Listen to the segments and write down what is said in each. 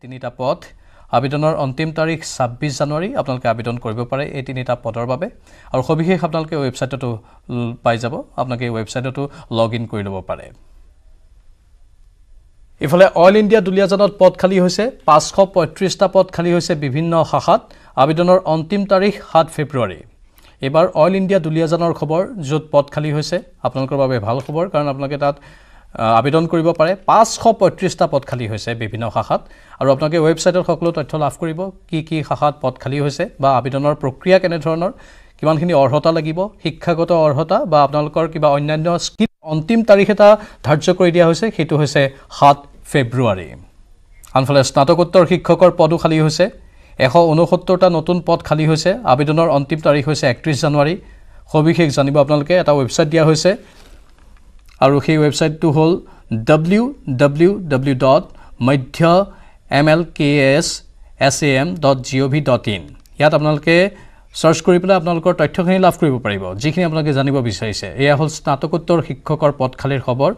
তিনিটা পদ আবেদনৰ অন্তিম তাৰিখ 26 জানুৱাৰী আপোনালোকে আবেদন কৰিব পাৰে এই তিনিটা পদৰ বাবে আৰু সবিশেষ আপোনালোকে ৱেবছাইটতো পাই যাব আপোনালোকে ৱেবছাইটতো লগইন কৰি ল'ব পাৰে ইফালে অল ইণ্ডিয়া দুলিয়াজানত পদ খালী হৈছে 535টা পদ খালী হৈছে বিভিন্ন শাখাত আবেদনৰ অন্তিম তাৰিখ 7 ফেব্ৰুৱাৰী এবাৰ অল ইণ্ডিয়া দুলিয়াজানৰ খবৰ য'ত পদ খালী হৈছে আপোনালোকৰ বাবে ভাল খবৰ কাৰণ আপোনালোকে তাত আবেদন কৰিব পাৰে 535টা পদ খালী হৈছে বিভিন্ন শাখাত আৰু আপোনালোকে ৱেবছাইটত সকলো তথ্য লাভ কৰিব কি শাখাত পদ খালী হৈছে বা আবেদনৰ প্ৰক্ৰিয়া কেনে ধৰণৰ কিমানখিনি অৰ্হতা লাগিব শিক্ষাগত অৰ্হতা বা আপোনালোকৰ কিবা অন্যান্য স্কিল অন্তিম তাৰিখ এটা ধাৰ্য কৰি দিয়া হৈছে সেইটো হৈছে 7 ফেব্ৰুৱাৰী আনফালে স্নাতকোত্তৰ শিক্ষকৰ পদো খালী হৈছে 169টা নতুন পদ খালী হৈছে আবেদনৰ অন্তিম তাৰিখ হৈছে 31 জানুৱাৰী সবিশেষ জানিব আপোনালোকে এটা ৱেবছাইট দিয়া হৈছে আৰু সেই ৱেবছাইটটো হ'ল www.madhyamlkssam.gov.in ইয়াত আপোনালোকে সাৰ্চ কৰি পেলাই আপোনালোকৰ তথ্যখিনি লাভ কৰিব পাৰিব যিখিনি আপোনালোকে জানিব বিচাৰিছে এয়া হ'ল স্নাতকোত্তৰ শিক্ষকৰ পদ খালীৰ খবৰ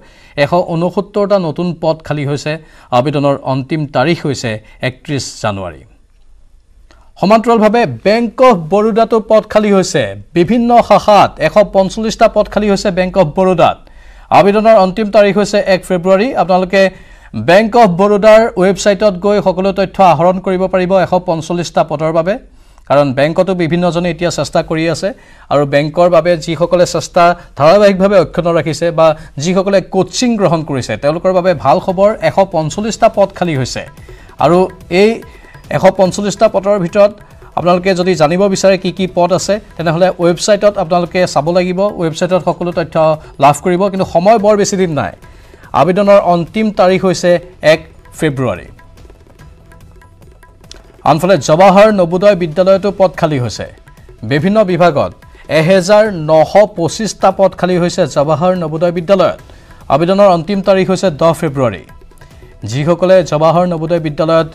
169টা নতুন পদ খালী হৈছে আবেদনৰ অন্তিম তাৰিখ হৈছে 31 জানুৱাৰী সমান্তৰালভাৱে বেংক অফ বৰোদাতো পদ খালী হৈছে বিভিন্ন শাখাত 145টা পদ খালী হৈছে বেংক অফ বৰোদাত আবেদনৰ অন্তিম তাৰিখ হৈছে 1 ফেব্ৰুৱাৰী আপোনালোকে বেংক অফ বৰোদাৰ ৱেবছাইটত গৈ সকলো তথ্য আহৰণ কৰিব পাৰিব 145টা পদৰ বাবে কাৰণ বেংকতো বিভিন্নজনে এতিয়া চেষ্টা কৰি আছে আৰু বেংকৰ বাবে যিসকলে চেষ্টা ধাৰাবাহিকভাৱে অক্ষুণ্ণ ৰাখিছে বা যিসকলে কোচিং গ্ৰহণ কৰিছে তেওঁলোকৰ বাবে ভাল খবৰ 145টা পদ খালী হৈছে আৰু এই 145টা পদৰ ভিতৰত আপোনালোকে যদি জানিব বিচাৰে কি পদ আছে তেনেহলে ৱেবছাইটত আপোনালোকে চাব লাগিব ৱেবছাইটত সকলো তথ্য লাভ কৰিব কিন্তু সময় বৰ বেছি দিন নাই আবেদনৰ অন্তিম তাৰিখ হৈছে 1 ফেব্ৰুৱাৰী আনফালে জৱাহৰ নবোদয় বিদ্যালয়তো পদ খালী হৈছে বিভিন্ন বিভাগত 1925টা পদ খালী হৈছে জৱাহৰ নবোদয় বিদ্যালয়ত আবেদনৰ অন্তিম তাৰিখ হৈছে 10 ফেব্ৰুৱাৰী যিসকলে জৱাহৰ নবোদয় বিদ্যালয়ত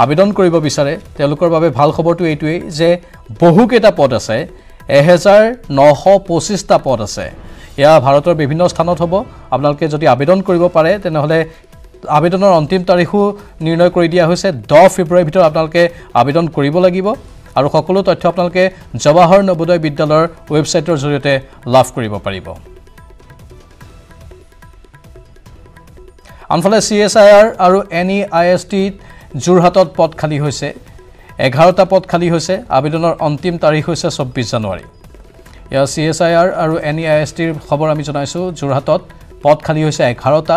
আবেদন কৰিব বিচাৰে তেওঁলোকৰ বাবে ভাল খবৰটো এইটোৱে যে বহুকেইটা পদ আছে 1925টা পদ আছে ইয়া ভাৰতৰ বিভিন্ন স্থানত হ'ব আপোনালোকে যদি আবেদন কৰিব পাৰে তেনেহলে আবেদনৰ অন্তিম তাৰিখো নিৰ্ণয় কৰি দিয়া হৈছে 10 ফেব্ৰুৱাৰীৰ ভিতৰত আপোনালোকে আবেদন কৰিব লাগিব আৰু সকলো তথ্য আপোনালোকে জৱাহৰ নবোদয় বিদ্যালয়ৰ ৱেবছাইটৰ জৰিয়তে লাভ কৰিব পাৰিব আনফালে CSIR আৰু NEIST যোৰহাটত পদ খালী হৈছে 11টা পদ খালী হৈছে আবেদনৰ অন্তিম তাৰিখ হৈছে 24 জানুৱাৰী ইয়া CSIR আৰু NEISTৰ খবৰ আমি জনাইছো যোৰহাটত পদ খালী হৈছে 11টা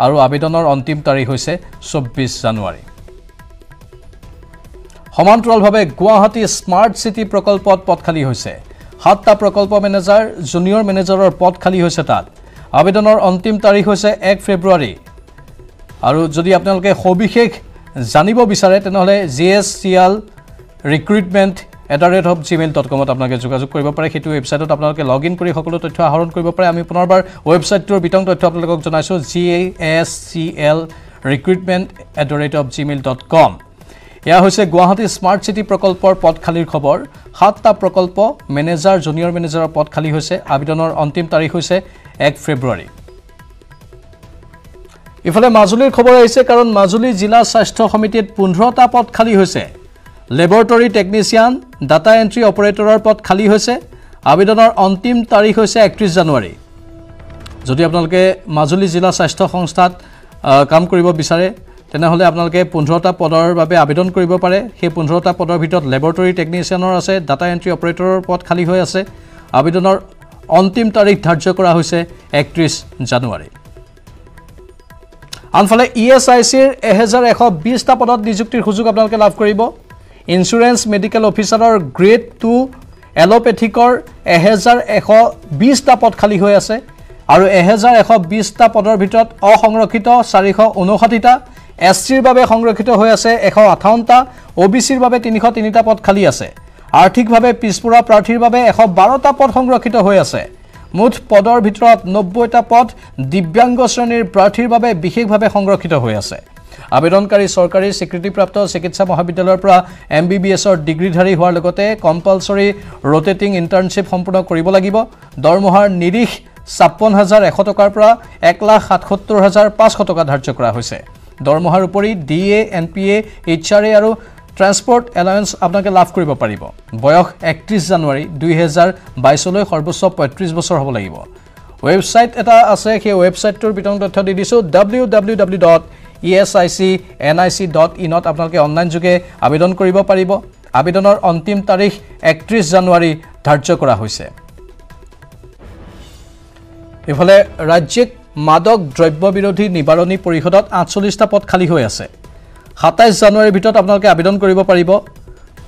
আৰু আবেদনৰ অন্তিম তাৰিখ হৈছে 24 জানুৱাৰী সমান্তৰালভাৱে গুৱাহাটী স্মাৰ্ট সিটি প্ৰকল্পত পদ খালী হৈছে 7টা প্ৰকল্প মেনেজাৰ জুনিয়ৰ মেনেজাৰৰ পদ খালী হৈছে তাত আবেদনৰ অন্তিম তাৰিখ হৈছে 1 ফেব্ৰুৱাৰী আৰু যদি আপোনালোকে সবিশেষ জানিব বিচাৰে তেনেহলে JSCL Recruitment @gmail.com আপোনালোকে যোগাযোগ কৰিব পাৰে সেইটো ৱেবছাইটত আপোনালোকে লগইন কৰি সকলো তথ্য আহৰণ কৰিব পাৰে আমি পুনৰবাৰ ৱেবছাইটটোৰ বিতং তথ্য আপোনালোকক জনাইছো JSCL Recruitment @gmail.com এয়া হৈছে গুৱাহাটী স্মাৰ্ট সিটি প্ৰকল্পৰ পদ খালীৰ খবৰ 7টা প্ৰকল্প মেনেজাৰ জুনিয়ৰ মেনেজাৰৰ পদ খালী হৈছে আবেদনৰ অন্তিম তাৰিখ হৈছে 1 ফেব্ৰুৱাৰী ইফালে মাজুলীৰ খবৰ আহিছে কাৰণ মাজুলী জিলা স্বাস্থ্য সমিতিত 15টা পদ খালী হৈছে লেবৰেটৰী টেকনিচিয়ান ডাটা এন্ট্ৰি অপাৰেটৰৰ পদ খালী হৈছে আবেদনৰ অন্তিম তাৰিখ হৈছে 31 জানুৱাৰী যদি আপোনালোকে মাজুলী জিলা স্বাস্থ্য সংস্থাত কাম কৰিব বিচাৰে তেনেহলে আপোনালোকে 15টা পদৰ বাবে আবেদন কৰিব পাৰে সেই 15টা পদৰ ভিতৰত লেবৰেটৰী টেকনিচিয়ানৰ আছে ডাটা এন্ট্ৰি অপাৰেটৰৰ পদ খালী হৈ আছে আবেদনৰ অন্তিম তাৰিখ ধাৰ্য কৰা হৈছে 31 জানুৱাৰী আনফালে ESICৰ 1120টা পদত নিযুক্তিৰ সুযোগ আপোনালোকে লাভ কৰিব ইন্স্যুৰেন্স মেডিকেল অফিচাৰৰ গ্ৰেড 2 এলোপেথিকৰ 1120টা পদ খালী হৈ আছে আৰু 1120টা পদৰ ভিতৰত অসংৰক্ষিত 459টা SCৰ বাবে সংৰক্ষিত হৈ আছে 158টা OBCৰ বাবে 303টা পদ খালী আছে আৰ্থিকভাৱে পিছপৰা প্ৰাৰ্থীৰ বাবে 112টা পদ সংৰক্ষিত হৈ আছে মুঠ পদৰ ভিতৰত 90টা পদ দিব্যাংগ শ্ৰেণীৰ প্ৰাৰ্থীৰ বাবে বিশেষভাৱে সংৰক্ষিত হৈ আছে আবেদনকাৰী চৰকাৰী স্বীকৃতিপ্ৰাপ্ত চিকিৎসা মহাবিদ্যালয়ৰ পৰা MBBSৰ ডিগ্ৰীধাৰী হোৱাৰ লগতে কম্পালসৰি ৰোটেটিং ইন্টাৰ্নশিপ সম্পূৰ্ণ কৰিব লাগিব দৰমহাৰ নিৰিখ 56100 টকাৰ পৰা 1,77,500 টকা ধাৰ্য কৰা হৈছে দৰমহাৰ উপৰি DA NPA HRA আৰু ট্ৰান্সপৰ্ট এলাউন্স আপোনালোকে লাভ কৰিব পাৰিব বয়স 31 জানুৱাৰী 2022 লৈ সৰ্বোচ্চ 35 বছৰ হ'ব লাগিব ৱেবছাইট এটা আছে সেই ৱেবছাইটটোৰ বিতং তথ্য দি দিছো www.esicnic.in ত আপোনালোকে অনলাইন যোগে আবেদন কৰিব পাৰিব আবেদনৰ অন্তিম তাৰিখ 31 জানুৱাৰী ধাৰ্য কৰা হৈছে ইফালে ৰাজ্যিক মাদক দ্ৰব্য বিৰোধী নিবাৰণী পৰিষদত 48টা পদ খালী হৈ আছে 27 জানুৱাৰীৰ ভিতৰত আপোনালোকে আবেদন কৰিব পাৰিব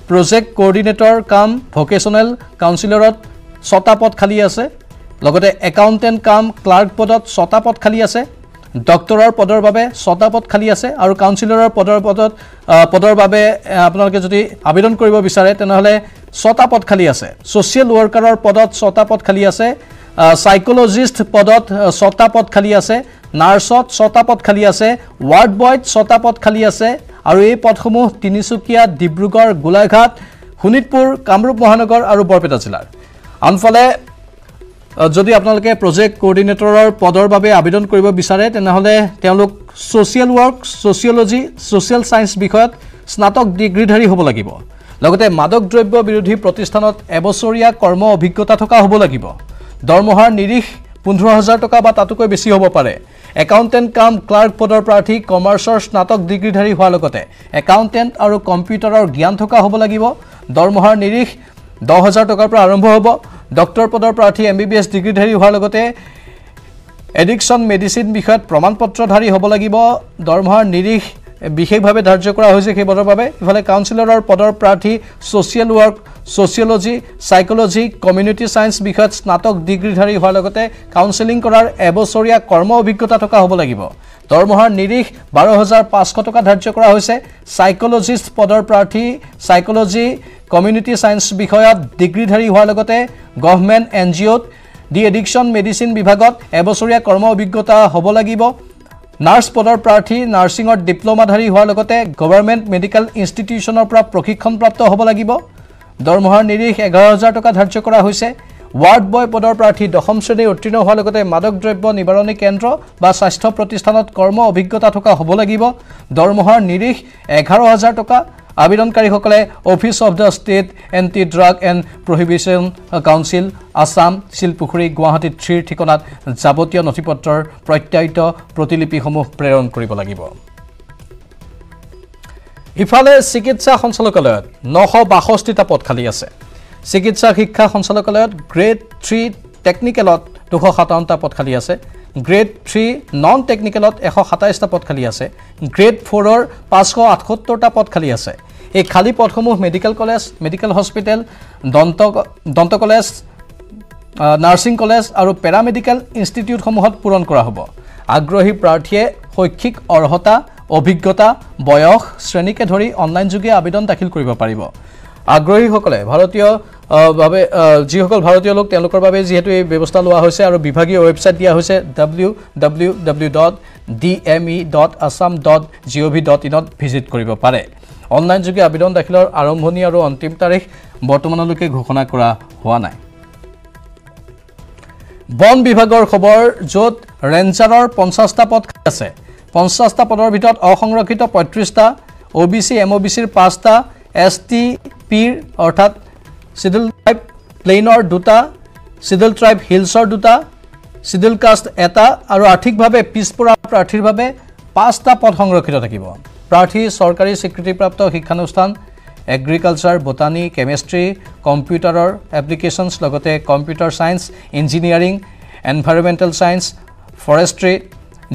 প্ৰজেক্ট কোঅৰ্ডিনেটৰ কাম ভোকেশনাল কাউন্সিলৰত 6টা পদ খালী আছে লগতে একাউন্টেন্ট কাম ক্লাৰ্ক পদত 6টা পদ খালী আছে ডক্টৰৰ পদৰ বাবে 6টা পদ খালী আছে আৰু কাউন্সিলৰৰ পদৰ বাবে আপোনালোকে যদি আবেদন কৰিব বিচাৰে তেনেহলে 6টা পদ খালী আছে সোশ্যাল ওয়াৰ্কাৰৰ পদত 6টা পদ খালী আছে সাইকোলজিষ্ট পদত 6টা পদ খালী আছে নাৰ্ছত 6টা পদ খালী আছে ওয়াৰ্ড বয়ত 6টা পদ খালী আছে আৰু এই পদসমূহ তিনিচুকীয়া ডিব্ৰুগড় গোলাঘাট শোণিতপুৰ কামৰূপ মহানগৰ আৰু বৰপেটা জিলাৰ আনফালে যদি আপোনালোকে প্ৰজেক্ট কোঅৰ্ডিনেটৰৰ পদৰ বাবে আবেদন কৰিব বিচাৰে তেনেহলে তেওঁলোক social work sociology social science বিষয়ত স্নাতক ডিগ্ৰীধাৰী হ'ব লাগিব লগতে মাদক দ্ৰব্য বিৰোধী প্ৰতিষ্ঠানত এবছৰীয়া কৰ্ম অভিজ্ঞতা থকা হ'ব লাগিব দৰমহাৰ নিৰিখ 15000 টকা বা তাতকৈ বেছি হ'ব পাৰে একাউন্টেন্ট কাম ক্লাৰ্ক পদৰ প্ৰাৰ্থী কমাৰ্চৰ স্নাতক ডিগ্ৰীধাৰী হোৱাৰ লগতে একাউন্টেন্ট আৰু কম্পিউটাৰৰ জ্ঞান থকা হ'ব লাগিব দৰমহাৰ নিৰিখ 10000 টকাৰ পৰা আৰম্ভ হ'ব ডক্টৰ পদৰ প্ৰাৰ্থী MBBS ডিগ্ৰীধাৰী হোৱাৰ লগতে এডিকশন মেডিচিন বিষয়ত প্ৰমাণপত্ৰধাৰী হ'ব লাগিব দৰমহাৰ নিৰিখ বিশেষভাৱে ধাৰ্য কৰা হৈছে সেই পদৰ বাবে ইফালে কাউন্সিলৰৰ পদৰ প্ৰাৰ্থী social work sociology psychology community science বিষয়ত স্নাতক ডিগ্ৰীধাৰী হোৱাৰ লগতে কাউন্সেলিং কৰাৰ এবছৰীয়া কৰ্ম অভিজ্ঞতা থকা হ'ব লাগিব দৰমহাৰ নিৰিখ 12500 টকা ধাৰ্য কৰা হৈছে সাইকোলজিষ্ট পদৰ প্ৰাৰ্থী সাইকোলজি কমিউনিটি সায়েন্স বিষয়ত ডিগ্ৰীধাৰী হোৱাৰ লগতে গভৰ্নমেন্ট NGOত দি এডিকশন মেডিচিন বিভাগত এবছৰীয়া কৰ্ম অভিজ্ঞতা হ'ব লাগিব নাৰ্স পদৰ প্ৰাৰ্থী নাৰ্সিংৰ ডিপ্লোমাধাৰী হোৱাৰ লগতে গভৰ্নমেন্ট মেডিকেল ইনষ্টিটিউচনৰ পৰা প্ৰশিক্ষণপ্ৰাপ্ত হ'ব লাগিব দৰমহাৰ নিৰিখ 11000 টকা ধাৰ্য কৰা হৈছে ওয়াৰ্ড বয় পদৰ প্ৰাৰ্থী 10ম শ্ৰেণী উত্তীৰ্ণ হোৱাৰ লগতে মাদক দ্ৰব্য নিবাৰণী কেন্দ্ৰ বা স্বাস্থ্য প্ৰতিষ্ঠানত কৰ্ম অভিজ্ঞতা থকা হ'ব লাগিব দৰমহাৰ নিৰিখ 11000 টকা আবেদনকাৰীসকলে office of the state anti drug and prohibition council Assam Silpukhuri Guwahati 3 ঠিকনাত যাৱতীয় নথিপত্ৰৰ প্ৰত্যায়িত প্ৰতিলিপিসমূহ প্ৰেৰণ কৰিব লাগিব ইফালে চিকিৎসা সঞ্চালকালয়ত 962টা পদ খালী আছে চিকিৎসা শিক্ষা সঞ্চালকালয়ত গ্ৰেড 3 টেকনিকেলত 257টা পদ খালী আছে গ্ৰেড 3 নন টেকনিকেলত 127টা পদ খালী আছে গ্ৰেড 4ৰ 578টা পদ খালী আছে এই খালী পদসমূহ মেডিকেল কলেজ মেডিকেল হস্পিটেল দন্ত কলেজ নাৰ্সিং কলেজ আৰু পেৰামেডিকেল ইনষ্টিটিউটসমূহত পূৰণ কৰা হ'ব আগ্ৰহী প্ৰাৰ্থীয়ে শৈক্ষিক অৰ্হতা অভিজ্ঞতা বয়স শ্ৰেণীকে ধৰি অনলাইন যোগে আবেদন দাখিল কৰিব পাৰিব আগ্ৰহীসকলে ভাৰতীয় ভাবে যিসকল ভাৰতীয় লোক তেওঁলোকৰ বাবে যেহেতু এই ব্যৱস্থা লোৱা হৈছে আৰু বিভাগীয় ৱেবছাইট দিয়া হৈছে www.dme.assam.gov.in ত ভিজিট কৰিব পাৰে অনলাইন যোগে আবেদন দাখিলৰ আৰম্ভণি আৰু অন্তিম তাৰিখ বৰ্তমানলৈকে ঘোষণা কৰা হোৱা নাই বন বিভাগৰ খবৰ য'ত ৰেঞ্জাৰৰ 50টা পদ আছে 50টা পদৰ ভিতৰত অসংৰক্ষিত 35টা OBC MOBCৰ 5টা STPৰ অৰ্থাৎ শিডিউল ট্ৰাইব প্লেইনৰ 2টা শিডিউল ট্ৰাইব হিলছৰ 2টা শিডিউল কাষ্ট এটা আৰু আৰ্থিকভাৱে পিছপৰা প্ৰাৰ্থীৰ বাবে 5টা পদ সংৰক্ষিত থাকিব প্ৰাৰ্থী চৰকাৰী স্বীকৃতিপ্ৰাপ্ত শিক্ষানুষ্ঠান এগ্ৰিকালচাৰ বটানী কেমিষ্ট্ৰি কম্পিউটাৰৰ এপ্লিকেশনছ লগতে computer science engineering environmental science forestry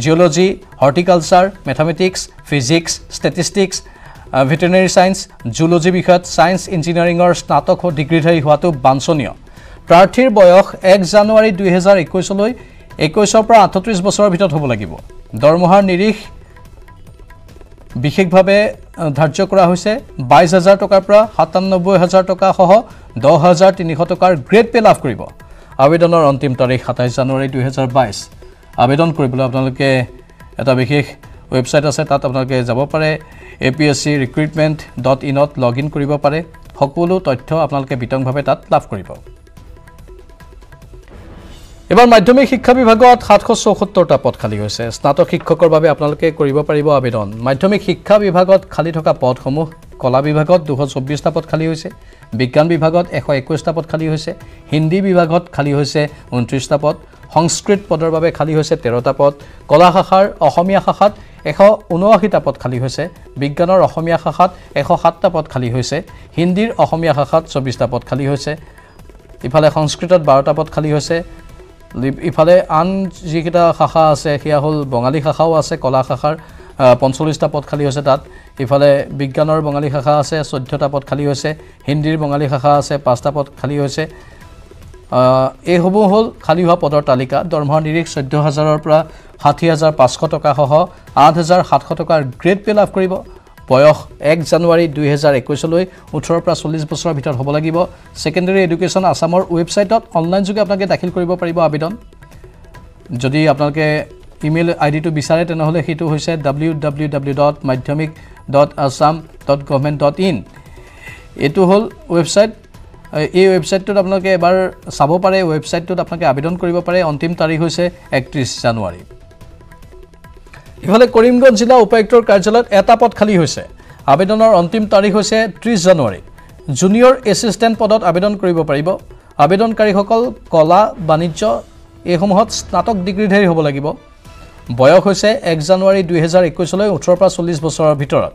geology horticulture mathematics physics statistics veterinary science zoology বিষয়ত সায়েন্স ইঞ্জিনিয়াৰিংৰ স্নাতক ডিগ্ৰীধাৰী হোৱাটো বাঞ্ছনীয় প্ৰাৰ্থীৰ বয়স 1 জানুৱাৰী 2021 লৈ 21 পৰা 38 বছৰৰ ভিতৰত হ'ব লাগিব দৰমহাৰ নিৰিখ বিশেষভাৱে ধাৰ্য কৰা হৈছে 22000 টকাৰ পৰা 97000 টকা সহ 10300 টকাৰ গ্ৰেড পে লাভ কৰিব আবেদনৰ অন্তিম তাৰিখ 27 জানুৱাৰী 2022 আবেদন কৰিবলৈ আপোনালোকে এটা বিশেষ ৱেবছাইট আছে তাত আপোনালোকে যাব পাৰে APSC recruitment.in ত লগইন কৰিব পাৰে সকলো তথ্য আপোনালোকে বিতংভাৱে তাত লাভ কৰিব এবাৰ মাধ্যমিক শিক্ষা বিভাগত 774টা পদ খালী হৈছে স্নাতক শিক্ষকৰ বাবে আপোনালোকে কৰিব পাৰিব আবেদন মাধ্যমিক শিক্ষা বিভাগত খালী থকা পদসমূহ কলা বিভাগত 224টা পদ খালী হৈছে বিজ্ঞান বিভাগত 121টা পদ খালী হৈছে হিন্দী বিভাগত খালী হৈছে 29টা পদ সংস্কৃত পদৰ বাবে খালী হৈছে 13টা পদ কলা শাখাৰ অসমীয়া শাখাত 179টা পদ খালী হৈছে বিজ্ঞানৰ অসমীয়া শাখাত 107টা পদ খালী হৈছে হিন্দীৰ অসমীয়া শাখাত 24টা পদ খালী হৈছে ইফালে সংস্কৃতত 12টা পদ খালী হৈছে ইফালে আন যিকেইটা শাখা আছে সেয়া হ'ল বঙালী শাখাও আছে কলা শাখাৰ 45টা পদ খালী হৈছে তাত ইফালে বিজ্ঞানৰ বঙালী শাখা আছে 14টা পদ খালী হৈছে হিন্দীৰ বঙালী শাখা আছে 5টা পদ খালী হৈছে এই সমূহ হ'ল খালী হোৱা পদৰ তালিকা দৰমহাৰ নিৰিখ 14000ৰ পৰা 60500 টকা সহ 8700 টকাৰ গ্ৰেড পে লাভ কৰিব বয়স 1 জানুৱাৰী 2021 লৈ 18 পৰা 40 বছৰৰ ভিতৰত হ'ব লাগিব সেকেন্ডাৰী এডুকেশ্যন আসামৰ ৱেবছাইটত অনলাইন যোগে আপোনালোকে দাখিল কৰিব পাৰিব আবেদন যদি আপোনালোকে ইমেইল আইডিটো বিচাৰে তেনেহলে হেতু হৈছে www.madhyamik.assam.govt.in এটো হল ৱেবছাইট এই ৱেবছাইটটোত আপোনালোকে এবাৰ চাব পাৰে ৱেবছাইটটোত আপোনালোকে আবেদন কৰিব পাৰে অন্তিম তাৰিখ হৈছে 31 জানুৱাৰী ইফালে কৰিমগঞ্জ জিলা উপায়ুক্তৰ কাৰ্যালয়ত এটা পদ খালী হৈছে আবেদনৰ অন্তিম তাৰিখ হৈছে 30 জানুৱাৰী জুনিয়ৰ এসিস্ট্যান্ট পদত আবেদন কৰিব পাৰিব আবেদনকাৰীসকল কলা বাণিজ্য এসমূহত স্নাতক ডিগ্ৰীধাৰী হ'ব লাগিব বয়স হৈছে 1 জানুৱাৰী 2021 লৈ 18 পৰা 40 বছৰৰ ভিতৰত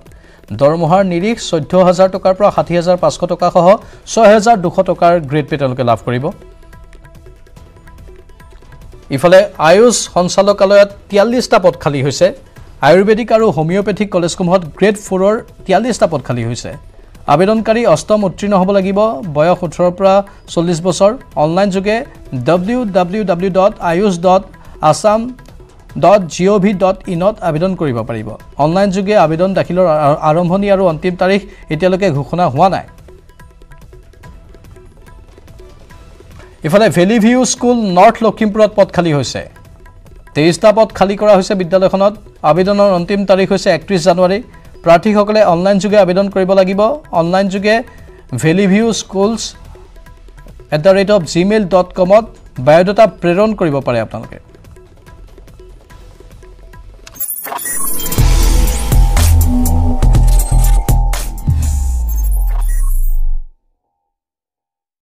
দৰমহাৰ নিৰিখ 14000 টকাৰ পৰা 60500 টকা সহ 6200 টকাৰ গ্ৰেড পে তেওঁলোকে লাভ কৰিব ইফালে আয়ুষ সঞ্চালকালয়ত 43টা পদ খালী হৈছে আয়ুৰ্বেদিক আৰু হোমিওপ্যাথিক কলেজসমূহত গ্ৰেড 4ৰ 43টা পদ খালী হৈছে আবেদনকাৰী অষ্টম উত্তীৰ্ণ হ'ব লাগিব বয়স 18 পৰা 40 বছৰ অনলাইন যোগে www.ayush.assam.gov.in ত আবেদন কৰিব পাৰিব অনলাইন যোগে আবেদন দাখিলৰ আৰম্ভণি আৰু অন্তিম তাৰিখ এতিয়ালৈকে ঘোষণা হোৱা নাই ইফালে ভেলি ভিউ স্কুল নৰ্থ লখিমপুৰত পদ খালী হৈছে 23টা পদ খালী কৰা হৈছে বিদ্যালয়খনত আবেদনৰ অন্তিম তাৰিখ হৈছে 31 জানুৱাৰী প্ৰাৰ্থীসকলে অনলাইন যোগে আবেদন কৰিব লাগিব অনলাইন যোগে valleyviewschools@gmail.com ত বায়োডাটা প্ৰেৰণ কৰিব পাৰে আপোনালোকে